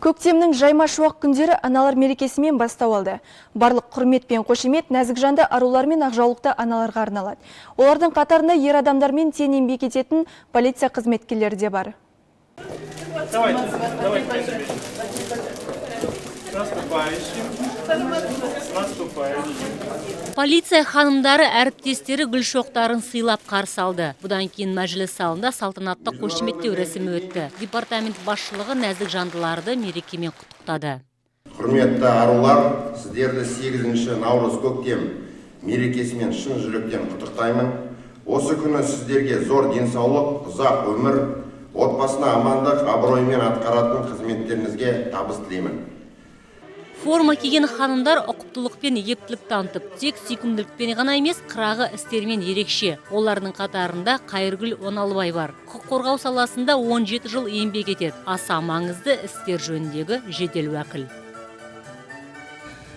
Көктемнің жайма шуақ күндері аналар мерекесімен бастау алды. Барлық құрмет пен қошемет нәзік жанды арулар мен ақжаулықты аналарға арналады. Олардың қатарында ер адамдармен тең еңбек ететін полиция қызметкерлері де бар. Полиция ханымдары әріптестері гүл шоқтарын сыйлап қарсы алды. Бұдан кейін мәжіліс залында салтанатты қошеметтеу рәсімі өтті. Департамент басшылығы нәзік жандыларды мерекемен құттықтады. Құрметті арулар, сіздерді 8-ші наурыз көктем мерекесімен шын жүректен құттықтаймын. Осы күні сіздерге зор денсаулық, ұзақ өмір, отбасына амандық, абыроймен атқаратын қызметтеріңізге табыс тілеймін. Форма киген ханымдар ұқыптылық пен ептілік танытып, тек сүйкімділікпен ғана емес, қырағы істермен ерекше. Олардың қатарында Қайыргүл Оналбай бар. Құқық қорғау саласында 17 жыл еңбек етеді. Аса маңызды істер жөніндегі жедел уәкіл.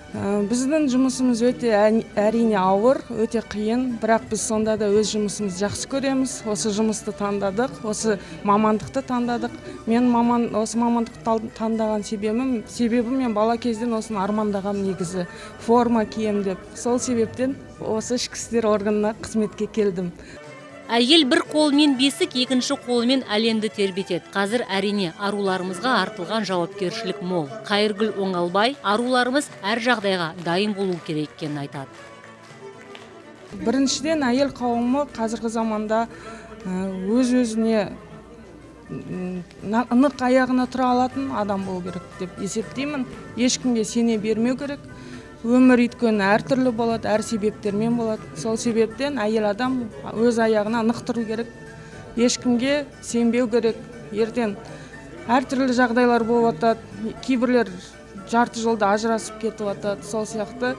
Біздің жұмысымыз өте әрине ауыр, өте қиын, бірақ біз сонда да өз жұмысымызды жақсы көреміз. Осы жұмысты таңдадық, осы мамандықты таңдадық. Мен осы мамандықты таңдаған себебім мен бала кезден осыны армандаған негізі форма кием деп. Сол себептен осы ішкі істер органына қызметке келдім. Әйел бір қолымен бесік, екінші қолымен әлемді тербетеді. Қазір әрине аруларымызға артылған жауапкершілік мол. Қайыргүл Оңалбай, аруларымыз әр жағдайға дайын болу керек екенін айтады. Біріншіден, әйел қауымы қазіргі заманда өз-өзіне нық аяғына тұра алатын адам болу керек деп есептеймін. Ешкімге сене бермеу керек. Өмір өйткені әртүрлі болады, әр себептермен болады. Сол себептен әйел адам өз аяғына нық тұру керек. Ешкімге сенбеу керек. Ертең әртүрлі жағдайлар болып жатады. Кейбірлер жарты жолда ажырасып кетіп жатады. Сол сияқты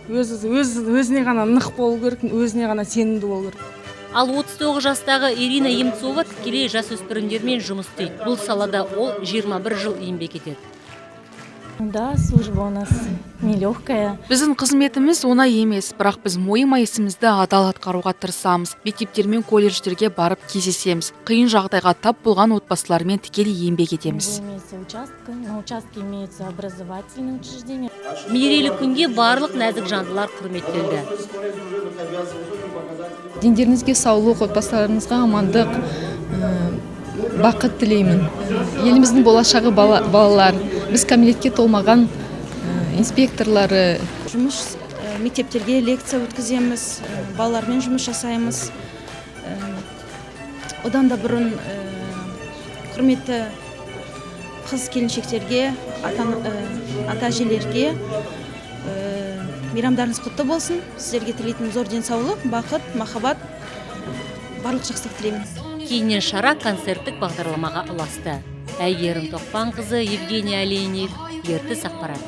өзіне ғана нық болу керек, өзіне ғана сенімді болу керек. Ал 39 жастағы Ирина Емцова тікелей жасөспірімдермен жұмыс істейді. Бұл салада ол 21 жыл еңбек етеді. Да, служба у нас нелегкая. Біздің қызметіміз оңай емес, бірақ біз мойымай ісімізді адал атқаруға тырысамыз. Мектептер мен колледждерге барып кездесеміз. Қиын жағдайға тап болған отбасылармен тікелей еңбек етеміз. На участке имеются образовательные учреждения. Мерейлі күнге барлық нәзік жандылар құрметтелді. Дендеріңізге саулық, отбасыларыңызға амандық, бақыт тілеймін. Еліміздің болашағы балалар, біз кәмелетке толмаған инспекторлары. Жұмыс мектептерге лекция өткіземіз, балалармен жұмыс жасаймыз. Одан да бұрын құрметті қыз келіншектерге, ата-әжелерге мейрамдарыңыз құтты болсын. Сіздерге тілейтін зор денсаулық, бақыт, махаббат, барлық жақсылық тілеймін. Кейіннен шара концерттік бағдарламаға ұласты. Әйгерім Тоқпанқызы, Евгений Оленев, ертіс ақпарат.